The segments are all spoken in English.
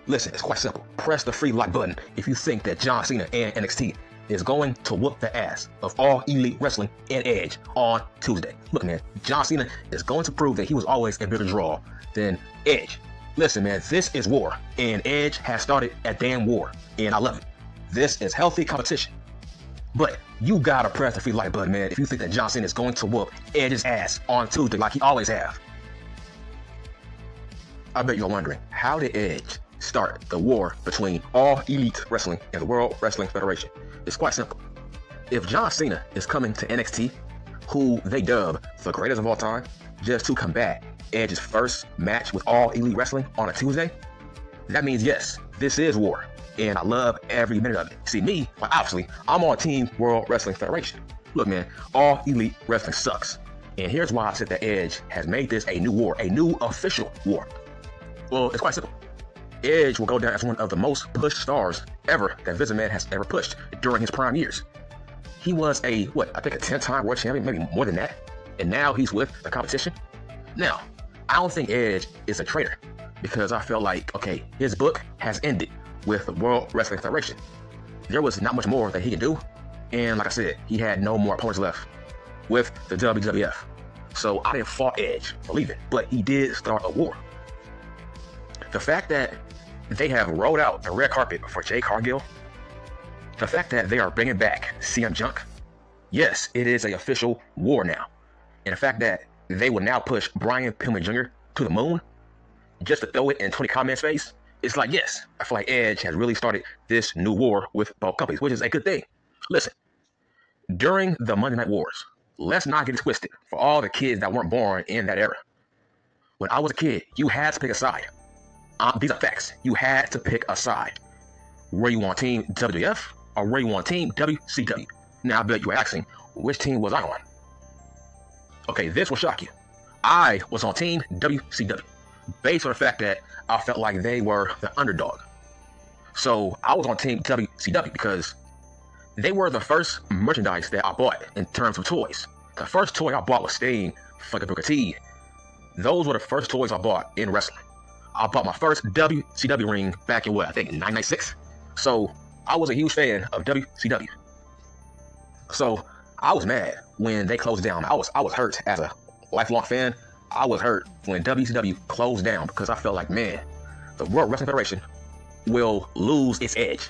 Listen, it's quite simple. Press the free like button if you think that John Cena and NXT is going to whoop the ass of All Elite Wrestling and Edge on Tuesday. Look, man, John Cena is going to prove that he was always a bigger draw than Edge. Listen, man, this is war, and Edge has started a damn war, and I love it. This is healthy competition. But you gotta press the free like button, man, if you think that John Cena is going to whoop Edge's ass on Tuesday like he always have. I bet you're wondering, how did Edge start the war between All Elite Wrestling and the World Wrestling Federation? It's quite simple. If John Cena is coming to NXT, who they dub the greatest of all time, just to combat Edge's first match with All Elite Wrestling on a Tuesday, that means yes, this is war, and I love every minute of it. See, me, well, obviously, I'm on Team World Wrestling Federation. Look, man, All Elite Wrestling sucks, and here's why I said that Edge has made this a new war, a new official war. Well, it's quite simple. Edge will go down as one of the most pushed stars ever that Vince McMahon has ever pushed during his prime years. He was I think a 10-time world champion, maybe more than that, and now he's with the competition. Now, I don't think Edge is a traitor, because I feel like, okay, his book has ended with the World Wrestling Federation. There was not much more that he could do, and like I said, he had no more opponents left with the WWF. So I didn't fault Edge for leaving, but he did start a war. The fact that they have rolled out the red carpet for Jade Cargill, the fact that they are bringing back CM Junk, yes, it is an official war now. And the fact that they will now push Brian Pillman Jr. to the moon, just to throw it in Tony Khan's face, it's like, yes, I feel like Edge has really started this new war with both companies, which is a good thing. Listen, during the Monday Night Wars, let's not get it twisted for all the kids that weren't born in that era. When I was a kid, you had to pick a side. These are facts. You had to pick a side. Were you on Team WWF or were you on Team WCW? Now, I bet you were asking, which team was I on? Okay, this will shock you. I was on Team WCW, based on the fact that I felt like they were the underdog. So I was on Team WCW because they were the first merchandise that I bought in terms of toys. The first toy I bought was Sting, fucking Booker T. Those were the first toys I bought in wrestling. I bought my first WCW ring back in I think 1996. So I was a huge fan of WCW. So I was mad when they closed down. I was hurt as a lifelong fan. I was hurt when WCW closed down because I felt like, man, the World Wrestling Federation will lose its edge.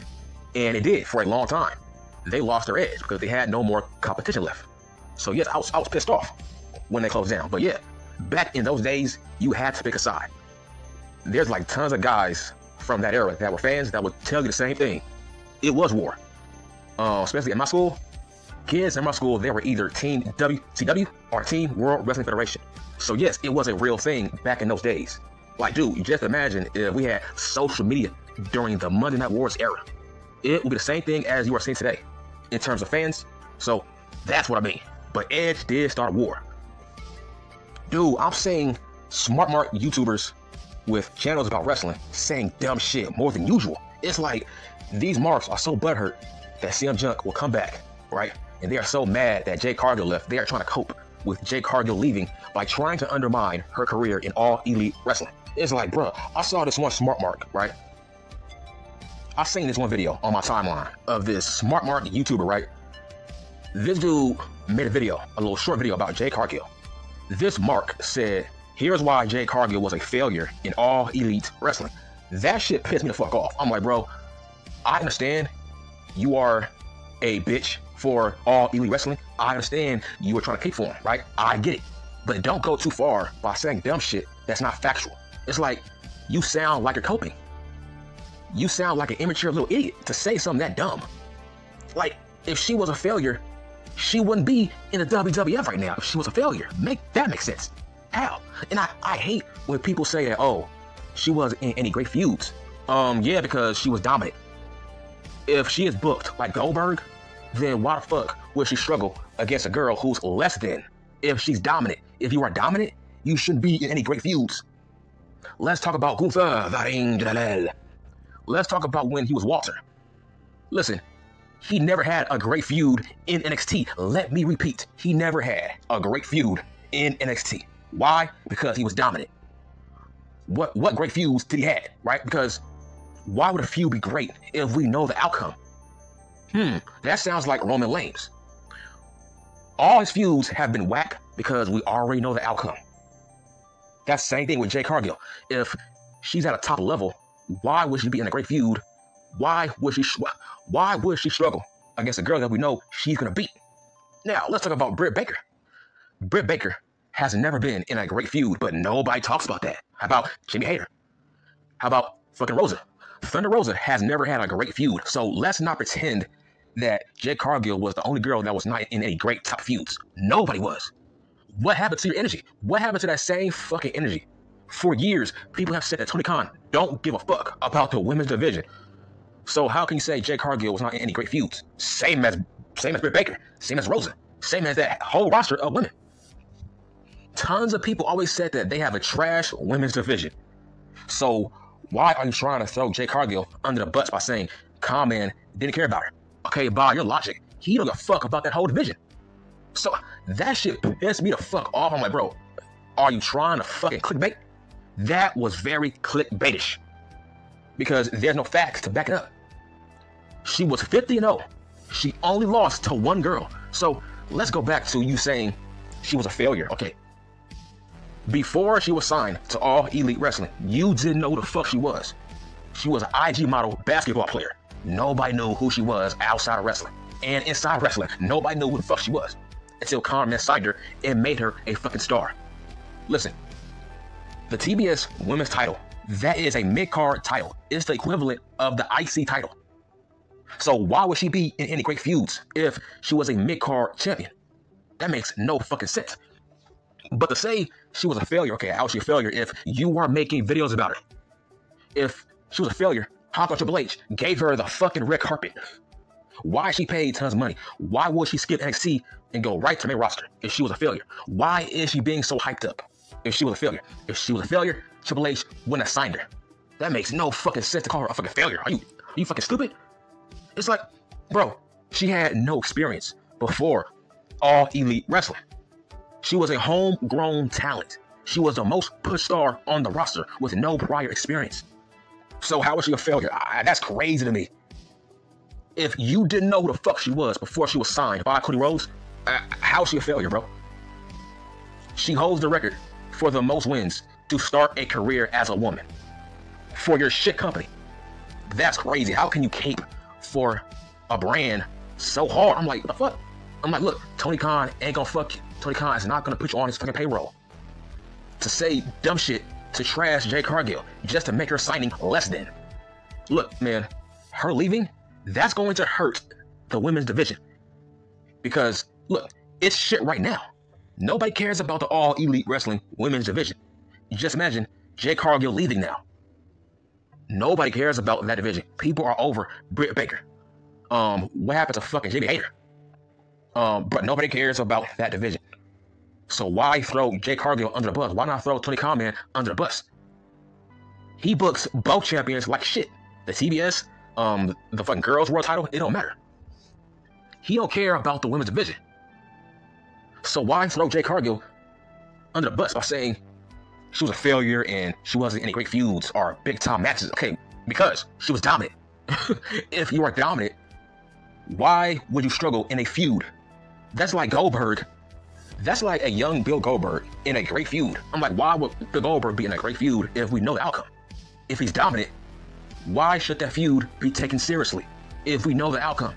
And it did for a long time. They lost their edge because they had no more competition left. So yes, I was pissed off when they closed down. But yeah, back in those days, you had to pick a side. There's like tons of guys from that era that were fans that would tell you the same thing. It was war. Especially in my school, kids in my school, they were either Team WCW or Team World Wrestling Federation. So yes, it was a real thing back in those days. Like, dude, you just imagine if we had social media during the Monday Night Wars era. It would be the same thing as you are seeing today in terms of fans. So that's what I mean. But Edge did start a war. Dude, I'm seeing smart mark YouTubers with channels about wrestling saying dumb shit more than usual. It's like these marks are so butthurt that CM Junk will come back, right? And they are so mad that Jade Cargill left. They are trying to cope with Jade Cargill leaving by trying to undermine her career in All Elite Wrestling. It's like, bruh, I saw this one smart mark, right? I seen this one video on my timeline of this smart mark YouTuber, right? This dude made a video, a little short video about Jade Cargill. This mark said, here's why Jade Cargill was a failure in All Elite Wrestling. That shit pissed me the fuck off. I'm like, bro, I understand you are a bitch for All Elite Wrestling. I understand you were trying to kick for him, right? I get it. But don't go too far by saying dumb shit that's not factual. It's like, you sound like you're coping. You sound like an immature little idiot to say something that dumb. Like, if she was a failure, she wouldn't be in the WWF right now if she was a failure. Make that make sense. How? And I hate when people say that, oh, she wasn't in any great feuds. Yeah, because she was dominant. If she is booked like Goldberg, then why the fuck would she struggle against a girl who's less than? If she's dominant, if you are dominant, you shouldn't be in any great feuds. Let's talk about Gunther. Let's talk about when he was Walter. Listen, he never had a great feud in NXT. Let me repeat, he never had a great feud in NXT. Why? Because he was dominant. What great feuds did he have, right? Because Why would a feud be great if we know the outcome? That sounds like Roman Reigns. All his feuds have been whack because we already know the outcome. That's the same thing with Jade Cargill. If she's at a top level, why would she be in a great feud? Why would she struggle against a girl that we know she's gonna beat? Now let's talk about Britt Baker. Britt Baker has never been in a great feud, but nobody talks about that. How about Jimmy Hayter? How about fucking Rosa? Thunder Rosa has never had a great feud, so let's not pretend that Jade Cargill was the only girl that was not in any great top feuds. Nobody was. What happened to your energy? What happened to that same fucking energy? For years, people have said that Tony Khan don't give a fuck about the women's division. So how can you say Jade Cargill was not in any great feuds? Same as Britt Baker, same as Rosa, same as that whole roster of women. Tons of people always said that they have a trash women's division. So why are you trying to throw Jade Cargill under the bus by saying Khan man didn't care about her? Okay, by your logic, he don't give a fuck about that whole division. So that shit pissed me the fuck off. I'm like, bro, are you trying to fucking clickbait? That was very clickbaitish because there's no facts to back it up. She was 50-0. She only lost to one girl. So let's go back to you saying she was a failure. Okay. Before she was signed to All Elite Wrestling, you didn't know who the fuck she was. She was an IG model basketball player. Nobody knew who she was outside of wrestling. And inside wrestling, nobody knew who the fuck she was. Until Khan signed her and made her a fucking star. Listen, the TBS women's title, that is a mid-card title. It's the equivalent of the IC title. So why would she be in any great feuds if she was a mid-card champion? That makes no fucking sense. But to say she was a failure, okay, how was she a failure if you are making videos about her? If she was a failure, how come Triple H gave her the fucking red carpet? Why she paid tons of money? Why would she skip NXT and go right to main roster if she was a failure? Why is she being so hyped up if she was a failure? If she was a failure, Triple H wouldn't have signed her. That makes no fucking sense to call her a fucking failure. Are you fucking stupid? It's like, bro, she had no experience before All Elite Wrestling. She was a homegrown talent. She was the most pushed star on the roster with no prior experience. So how was she a failure? That's crazy to me. If you didn't know who the fuck she was before she was signed by Cody Rhodes, how is she a failure, bro? She holds the record for the most wins to start a career as a woman for your shit company. That's crazy. How can you cape for a brand so hard? I'm like, what the fuck? I'm like, look, Tony Khan ain't gonna fuck you. Tony Khan is not gonna put you on his fucking payroll to say dumb shit to trash Jade Cargill just to make her signing less than. Look, man, her leaving, that's going to hurt the women's division. Because, look, it's shit right now. Nobody cares about the All Elite Wrestling women's division. You just imagine Jade Cargill leaving now. Nobody cares about that division. People are over Britt Baker. What happened to fucking Jimmy Hayter? But nobody cares about that division. So why throw Jade Cargill under the bus? Why not throw Tony Khan under the bus? He books both champions like shit. The TBS, the fucking girls world title, it don't matter. He don't care about the women's division. So why throw Jade Cargill under the bus by saying she was a failure and she wasn't in any great feuds or big time matches? Okay, because she was dominant. If you are dominant, why would you struggle in a feud? That's like Goldberg. That's like a young Bill Goldberg in a great feud. I'm like, why would Bill Goldberg be in a great feud if we know the outcome? If he's dominant, why should that feud be taken seriously if we know the outcome?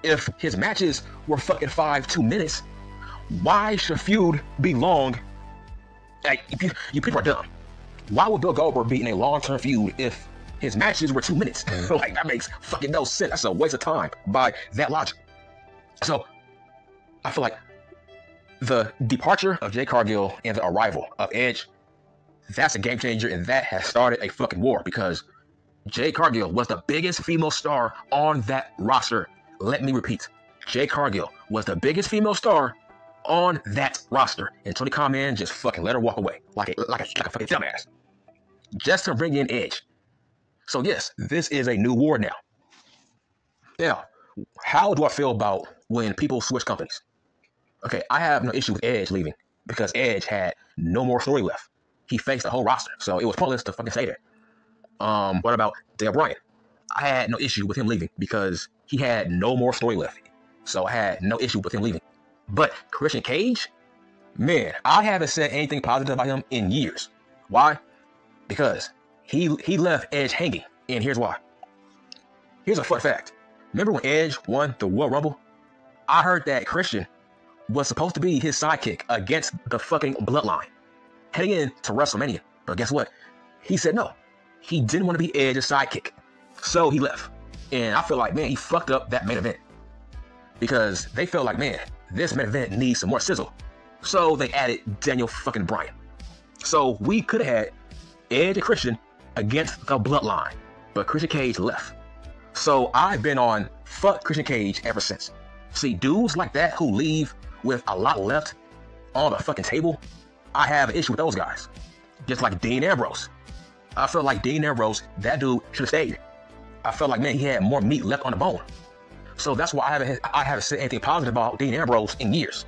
If his matches were fucking 2 minutes, why should a feud be long? Like, you people are dumb. Why would Bill Goldberg be in a long-term feud if his matches were 2 minutes? Like, that makes fucking no sense. That's a waste of time by that logic. So, I feel like the departure of Jade Cargill and the arrival of Edge, that's a game changer, and that has started a fucking war because Jade Cargill was the biggest female star on that roster. Let me repeat. Jade Cargill was the biggest female star on that roster, and Tony Khan just fucking let her walk away like a fucking dumbass just to bring in Edge. So yes, this is a new war now. Now, how do I feel about when people switch companies? Okay, I have no issue with Edge leaving because Edge had no more story left. He faced the whole roster, so it was pointless to fucking say that. What about Daniel Bryan? I had no issue with him leaving because he had no more story left. So I had no issue with him leaving. But Christian Cage, man, I haven't said anything positive about him in years. Why? Because he left Edge hanging, and here's why. Here's a fun fact. Remember when Edge won the Royal Rumble? I heard that Christian was supposed to be his sidekick against the fucking Bloodline heading into WrestleMania. But guess what? He said no. He didn't want to be Edge's sidekick. So he left. And I feel like, man, he fucked up that main event. Because they felt like, man, this main event needs some more sizzle. So they added Daniel fucking Bryan. So we could have had Edge and Christian against the Bloodline. But Christian Cage left. So I've been on fuck Christian Cage ever since. See, dudes like that who leave with a lot left on the fucking table, I have an issue with those guys. Just like Dean Ambrose. I felt like Dean Ambrose, that dude should have stayed. I felt like, man, he had more meat left on the bone. So that's why I haven't said anything positive about Dean Ambrose in years.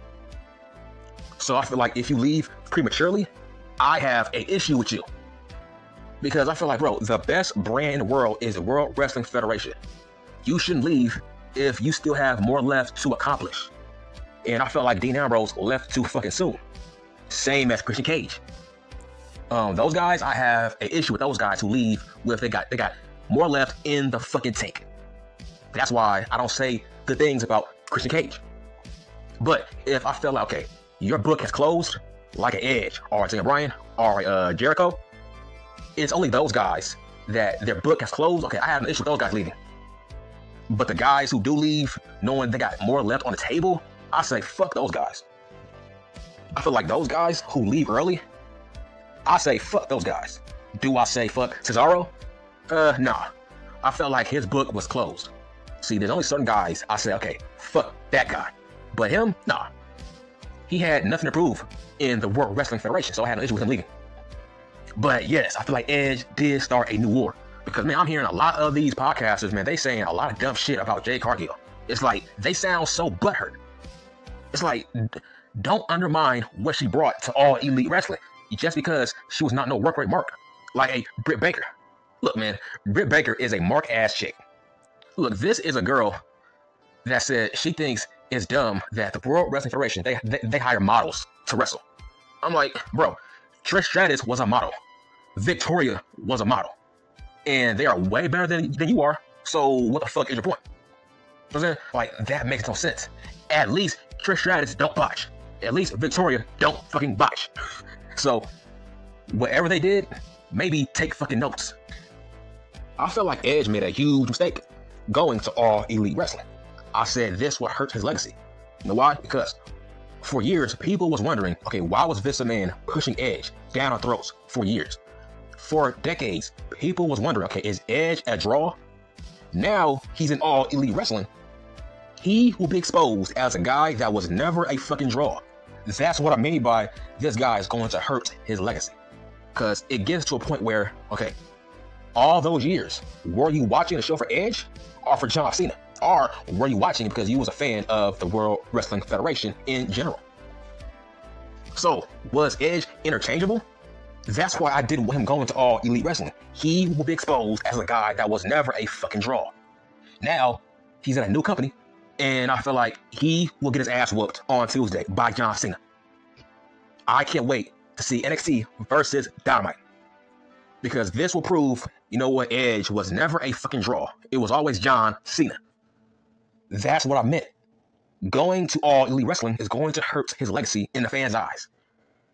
So I feel like if you leave prematurely, I have an issue with you. Because I feel like, bro, the best brand in the world is the World Wrestling Federation. You shouldn't leave if you still have more left to accomplish. And I felt like Dean Ambrose left too fucking soon. Same as Christian Cage. Those guys, I have an issue with those guys who leave with they got more left in the fucking tank. That's why I don't say good things about Christian Cage. But if I feel like, okay, your book has closed, like an Edge or Daniel Bryan or Jericho, it's only those guys that their book has closed. Okay, I have an issue with those guys leaving. But the guys who do leave, knowing they got more left on the table, I say fuck those guys. I feel like those guys who leave early, I say fuck those guys. Do I say fuck Cesaro? Nah. I felt like his book was closed. See, there's only certain guys I say, okay, fuck that guy. But him, nah. He had nothing to prove in the World Wrestling Federation, so I had no issue with him leaving. But yes, I feel like Edge did start a new war. Because, man, I'm hearing a lot of these podcasters, man, they saying a lot of dumb shit about Jade Cargill. It's like, they sound so butthurt. It's like, don't undermine what she brought to All Elite Wrestling just because she was not no work rate mark. Like a Britt Baker. Look, man, Britt Baker is a mark-ass chick. Look, this is a girl that said she thinks it's dumb that the World Wrestling Federation, they hire models to wrestle. I'm like, bro, Trish Stratus was a model. Victoria was a model. And they are way better than you are. So what the fuck is your point? You know what I'm saying? Like, that makes no sense. At least Trish Stratus don't botch. At least Victoria don't fucking botch. So whatever they did, maybe take fucking notes. I feel like Edge made a huge mistake going to All Elite Wrestling. I said this would hurt his legacy. You know why? Because for years, people was wondering, okay, why was Vince McMahon pushing Edge down our throats for years? For decades, people was wondering, okay, is Edge a draw? Now he's in All Elite Wrestling. He will be exposed as a guy that was never a fucking draw. That's what I mean by this guy is going to hurt his legacy. Because it gets to a point where, okay, all those years, were you watching the show for Edge or for John Cena? Or were you watching it because you was a fan of the World Wrestling Federation in general? So, was Edge interchangeable? That's why I didn't want him going to All Elite Wrestling. He will be exposed as a guy that was never a fucking draw. Now, he's in a new company, and I feel like he will get his ass whooped on Tuesday by John Cena. I can't wait to see NXT versus Dynamite. Because this will prove, you know what, Edge was never a fucking draw. It was always John Cena. That's what I meant. Going to All Elite Wrestling is going to hurt his legacy in the fans' eyes.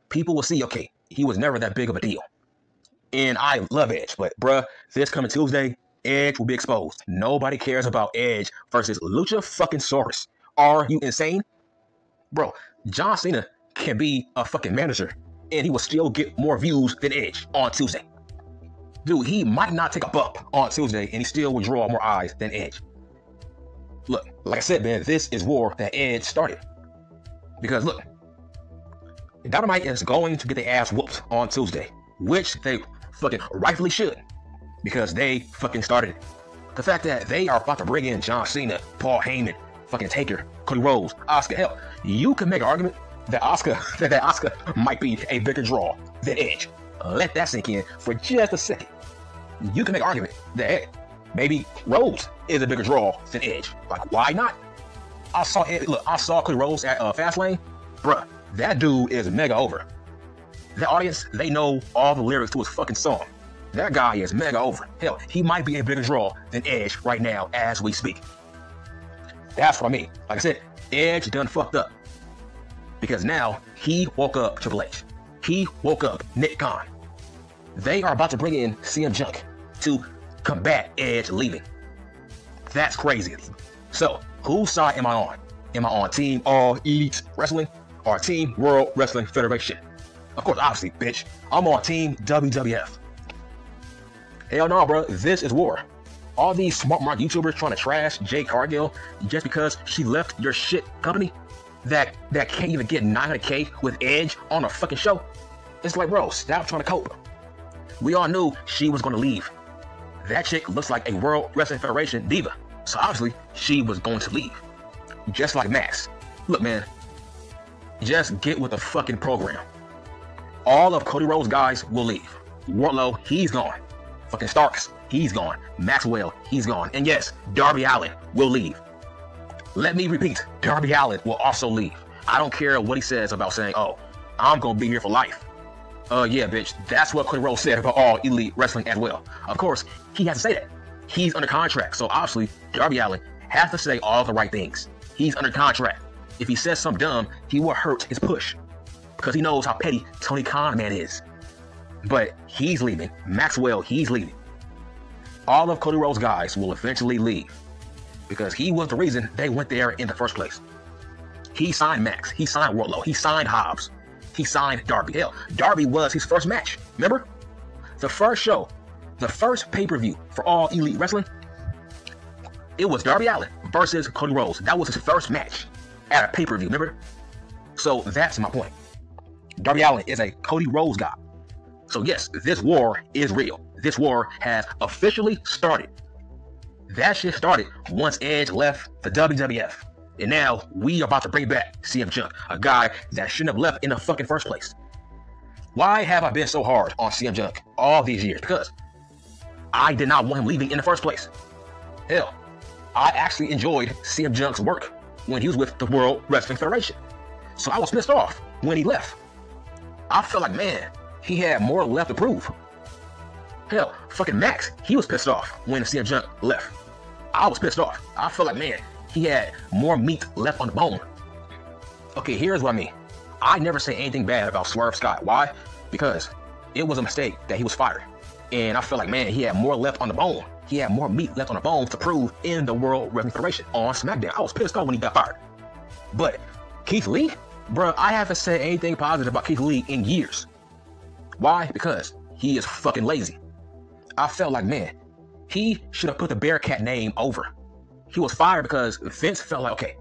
People will see, okay, he was never that big of a deal. And I love Edge, but bruh, this coming Tuesday, Edge will be exposed. Nobody cares about Edge versus Lucha fucking Saurus. Are you insane? Bro, John Cena can be a fucking manager, and he will still get more views than Edge on Tuesday. Dude, he might not take a bump on Tuesday, and he still will draw more eyes than Edge. Look, like I said, man, this is war that Edge started. Because look, Dynamite is going to get their ass whooped on Tuesday, which they fucking rightfully should, because they fucking started it. The fact that they are about to bring in John Cena, Paul Heyman, fucking Taker, Cody Rhodes, Asuka, hell, you can make an argument that Asuka might be a bigger draw than Edge. Let that sink in for just a second. you can make an argument that, hey, maybe Rhodes is a bigger draw than Edge. Like, why not? I saw Cody Rhodes at Fastlane. Bruh, that dude is mega over. That audience, they know all the lyrics to his fucking song. That guy is mega over. Hell, he might be a bigger draw than Edge right now as we speak. That's what I mean. Like I said, Edge done fucked up. Because now, he woke up Triple H. He woke up Nick Khan. They are about to bring in CM Punk to combat Edge leaving. That's crazy. So, whose side am I on? Am I on Team All Elite Wrestling or Team World Wrestling Federation? Of course, obviously, bitch, I'm on Team WWF. Hell no, bro. This is war. All these smart mark YouTubers trying to trash Jade Cargill just because she left your shit company that can't even get 900K with Edge on a fucking show. It's like, bro, stop trying to cope. We all knew she was going to leave. That chick looks like a World Wrestling Federation diva. So obviously, she was going to leave. Just like Max. Look, man, just get with the fucking program. All of Cody Rhodes' guys will leave. Wardlow, he's gone. Fucking Starks, he's gone. Maxwell, he's gone. And yes, Darby Allin will leave. Let me repeat, Darby Allin will also leave. I don't care what he says about saying, oh, I'm going to be here for life. Yeah, bitch, that's what Cody Rhodes said about All Elite Wrestling as well. Of course, he has to say that. He's under contract, so obviously, Darby Allin has to say all the right things. He's under contract. If he says something dumb, he will hurt his push. Because he knows how petty Tony Khan man is. But he's leaving. Maxwell, he's leaving. All of Cody Rhodes' guys will eventually leave. Because he was the reason they went there in the first place. He signed Max. He signed Wardlow. He signed Hobbs. He signed Darby. Hell, Darby was his first match. Remember? The first show, the first pay-per-view for All Elite Wrestling, it was Darby Allin versus Cody Rhodes. That was his first match at a pay-per-view, remember? So that's my point. Darby Allin is a Cody Rhodes guy. So yes, this war is real. This war has officially started. That shit started once Edge left the WWF. And now we are about to bring back CM Punk, a guy that shouldn't have left in the fucking first place. Why have I been so hard on CM Punk all these years? Because I did not want him leaving in the first place. Hell, I actually enjoyed CM Punk's work when he was with the World Wrestling Federation. So I was pissed off when he left. I felt like, man, he had more left to prove. Hell, fucking Max, he was pissed off when CM Punk left. I was pissed off. I felt like, man, he had more meat left on the bone. Okay, here's what I mean. I never say anything bad about Swerve Scott. Why? Because it was a mistake that he was fired. And I felt like, man, he had more left on the bone. He had more meat left on the bone to prove in the World Wrestling Federation on SmackDown. I was pissed off when he got fired. But Keith Lee, bro, I haven't said anything positive about Keith Lee in years. Why? Because he is fucking lazy. I felt like, man, he should have put the Bearcat name over. He was fired because Vince felt like, okay,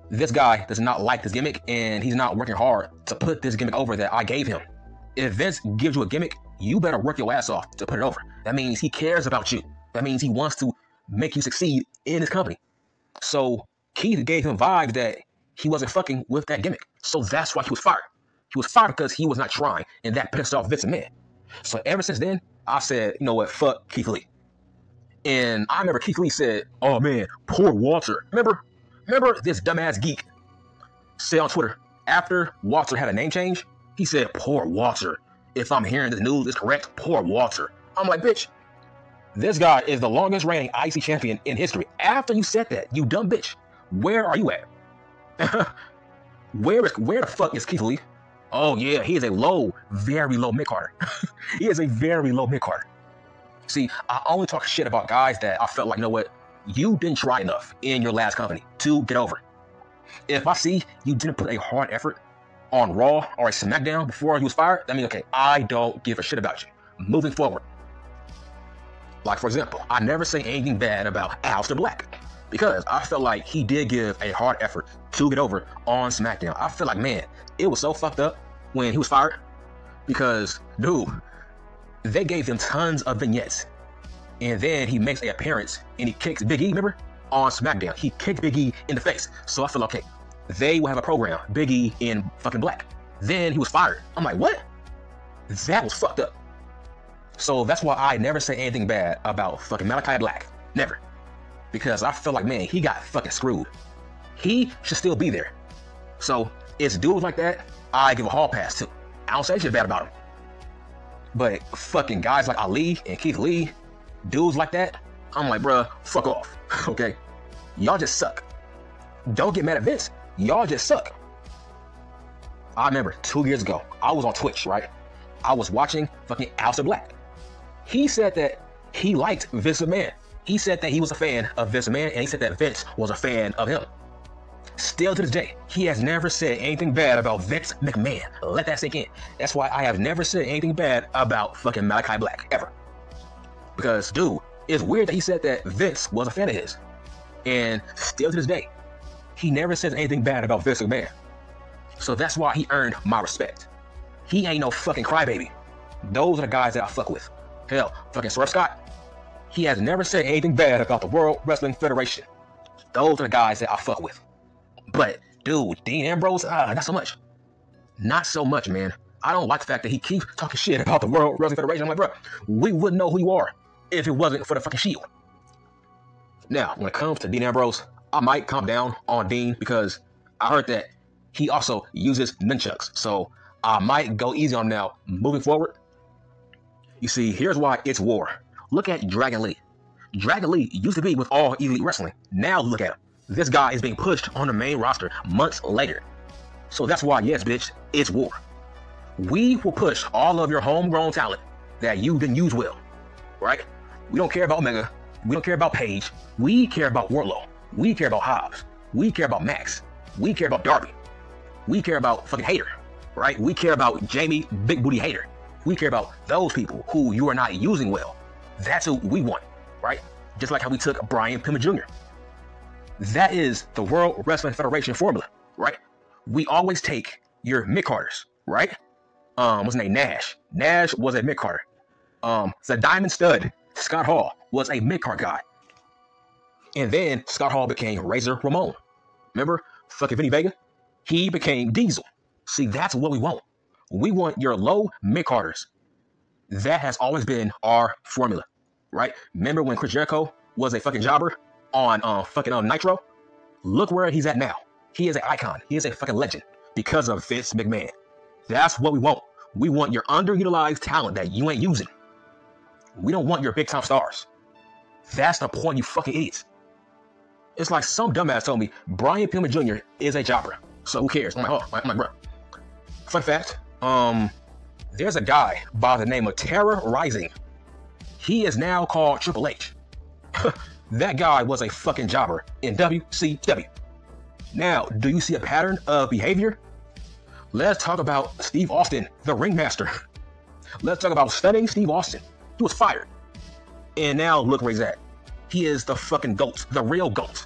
this guy does not like this gimmick and he's not working hard to put this gimmick over that I gave him. If Vince gives you a gimmick, you better work your ass off to put it over. That means he cares about you. That means he wants to make you succeed in his company. So Keith gave him vibes that he wasn't fucking with that gimmick. So that's why he was fired. He was fired because he was not trying, and that pissed off Vince McMahon. So ever since then, I said, you know what, fuck Keith Lee. And I remember Keith Lee said, oh man, poor Walter. Remember this dumbass geek said on Twitter, after Walter had a name change, he said, poor Walter. If I'm hearing this news is correct, poor Walter. I'm like, bitch, this guy is the longest reigning IC champion in history. After you said that, you dumb bitch, where are you at? Where the fuck is Keith Lee? Oh yeah, he is a low, very low mid-carder. He is a very low mid-carder. See, I only talk shit about guys that I felt like, you know what, you didn't try enough in your last company to get over. If I see you didn't put a hard effort on Raw or a SmackDown before you was fired, that means, okay, I don't give a shit about you. Moving forward. Like, for example, I never say anything bad about Aleister Black because I felt like he did give a hard effort to get over on SmackDown. I feel like, man, it was so fucked up when he was fired because, dude, they gave him tons of vignettes. And then he makes an appearance and he kicks Big E, remember? On SmackDown. He kicked Big E in the face. So I feel like, okay, they will have a program, Big E in fucking black. Then he was fired. I'm like, what? That was fucked up. So that's why I never say anything bad about fucking Malachi Black. Never. Because I feel like, man, he got fucking screwed. He should still be there. So it's dudes like that I give a hall pass to. I don't say shit bad about him. But fucking guys like Ali and Keith Lee, dudes like that, I'm like, bruh, fuck off. Okay? Y'all just suck. Don't get mad at Vince. Y'all just suck. I remember 2 years ago, I was on Twitch, right? I was watching fucking Aleister Black. He said that he liked Vince McMahon. He said that he was a fan of Vince McMahon, and he said that Vince was a fan of him. Still to this day, he has never said anything bad about Vince McMahon. Let that sink in. That's why I have never said anything bad about fucking Malachi Black, ever. Because, dude, it's weird that he said that Vince was a fan of his. And still to this day, he never says anything bad about Vince McMahon. So that's why he earned my respect. He ain't no fucking crybaby. Those are the guys that I fuck with. Hell, fucking Swerve Scott, he has never said anything bad about the World Wrestling Federation. Those are the guys that I fuck with. But, dude, Dean Ambrose, not so much. Not so much, man. I don't like the fact that he keeps talking shit about the World Wrestling Federation. I'm like, bro, we wouldn't know who you are if it wasn't for the fucking Shield. Now, when it comes to Dean Ambrose, I might calm down on Dean because I heard that he also uses nunchucks. So I might go easy on him now moving forward. You see, here's why it's war. Look at Dragon Lee. Dragon Lee used to be with All Elite Wrestling. Now look at him. This guy is being pushed on the main roster months later. So that's why, yes, bitch, it's war. We will push all of your homegrown talent that you didn't use well, right? We don't care about Omega. We don't care about Paige. We care about Wardlow. We care about Hobbs. We care about Max. We care about Darby. We care about fucking Hater, right? We care about Jamie Big Booty Hater. We care about those people who you are not using well. That's who we want, right? Just like how we took Brian Pillman Jr. That is the World Wrestling Federation formula, right? We always take your mid-carders, right? What's his name? Nash. Nash was a mid-carder. The Diamond Stud, Scott Hall, was a mid-card guy. And then Scott Hall became Razor Ramon. Remember? Fucking Vinny Vega? He became Diesel. See, that's what we want. We want your low mid-carders. That has always been our formula, right? Remember when Chris Jericho was a fucking jobber on fucking Nitro? Look where he's at now. He is an icon. He is a fucking legend because of Vince McMahon. That's what we want. We want your underutilized talent that you ain't using. We don't want your big time stars. That's the point, you fucking idiots. It's like some dumbass told me Brian Pillman Jr. is a jobber. So who cares? I'm like, bro. Fun fact, there's a guy by the name of Terror Rising. He is now called Triple H. That guy was a fucking jobber in WCW. Now, do you see a pattern of behavior? Let's talk about Steve Austin, the ringmaster. Let's talk about stunning Steve Austin. He was fired. And now look where he's at. He is the fucking GOAT, the real GOAT.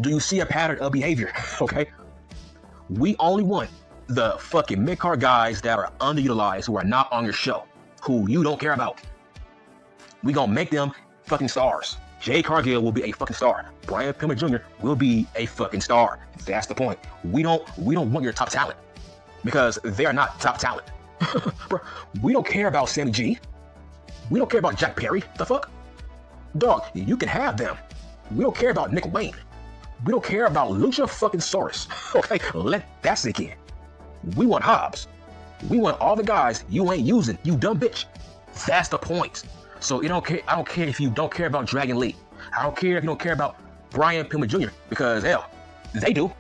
Do you see a pattern of behavior? Okay. We only want the fucking mid-card guys that are underutilized, who are not on your show, who you don't care about. We gonna make them fucking stars. Jay Cargill will be a fucking star. Brian Pillman Jr. will be a fucking star. That's the point. We don't want your top talent because they are not top talent. Bro, we don't care about Sammy G. We don't care about Jack Perry. The fuck? Dog, you can have them. We don't care about Nick Wayne. We don't care about Lucha fucking Saurus. Okay, let that sink in. We want Hobbs. We want all the guys you ain't using, you dumb bitch. That's the point. So I don't care if you don't care about Dragon Lee. I don't care if you don't care about Brian Pillman Jr. because hell, they do.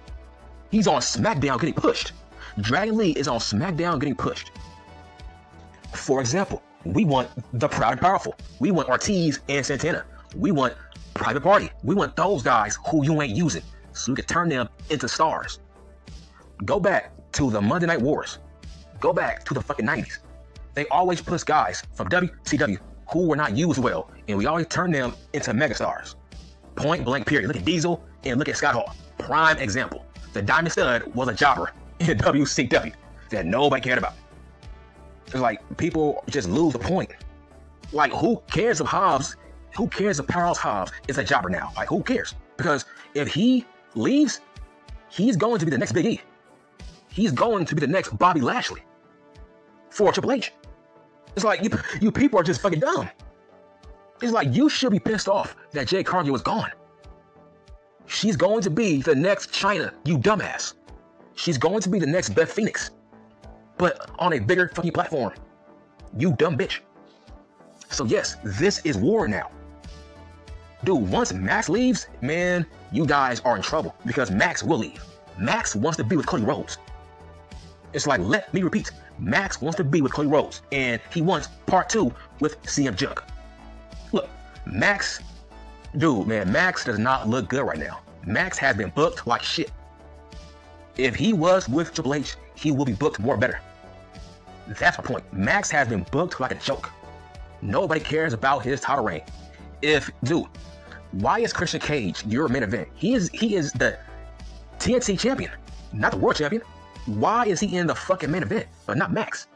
He's on SmackDown getting pushed. Dragon Lee is on SmackDown getting pushed. For example, we want the Proud and Powerful. We want Ortiz and Santana. We want Private Party. We want those guys who you ain't using so we can turn them into stars. Go back to the Monday Night Wars. Go back to the fucking 90s. They always push guys from WCW who were not used well, and we always turn them into megastars. Point blank period. Look at Diesel and look at Scott Hall. Prime example. The Diamond Stud was a jobber in WCW that nobody cared about. It's like people just lose the point. Like, who cares if Hobbs, who cares if Powerhouse Hobbs is a jobber now? Like, who cares? Because if he leaves, he's going to be the next Big E. He's going to be the next Bobby Lashley for Triple H. It's like you people are just fucking dumb. It's like you should be pissed off that Jade Cargill is gone. She's going to be the next China, you dumbass. She's going to be the next Beth Phoenix, but on a bigger fucking platform. You dumb bitch. So yes, this is war now. Dude, once Max leaves, man, you guys are in trouble because Max will leave. Max wants to be with Cody Rhodes. It's like, let me repeat, Max wants to be with Cody Rhodes, and he wants part 2 with CM Junk. Look, Max, dude, man, Max does not look good right now. Max has been booked like shit. If he was with Triple H, he will be booked more better. That's my point. Max has been booked like a joke. Nobody cares about his title reign. Dude, why is Christian Cage your main event? He is the TNT champion, not the world champion. Why is he in the fucking main event, but not Max?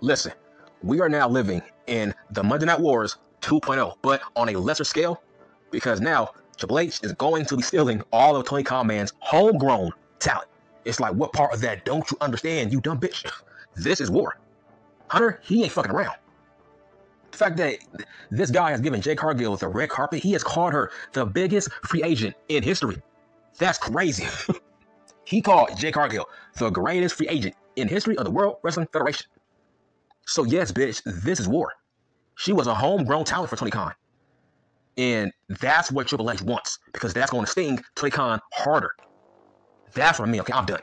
Listen, we are now living in the Monday Night Wars 2.0, but on a lesser scale, because now Triple H is going to be stealing all of Tony Khan Man's homegrown talent. It's like, what part of that don't you understand, you dumb bitch? This is war. Hunter, he ain't fucking around. The fact that this guy has given Jade Cargill the red carpet, he has called her the biggest free agent in history. That's crazy. He called Jade Cargill the greatest free agent in history of the World Wrestling Federation. So yes, bitch, this is war. She was a homegrown talent for Tony Khan. And that's what Triple H wants, because that's going to sting Tony Khan harder. That's what I mean. Okay, I'm done.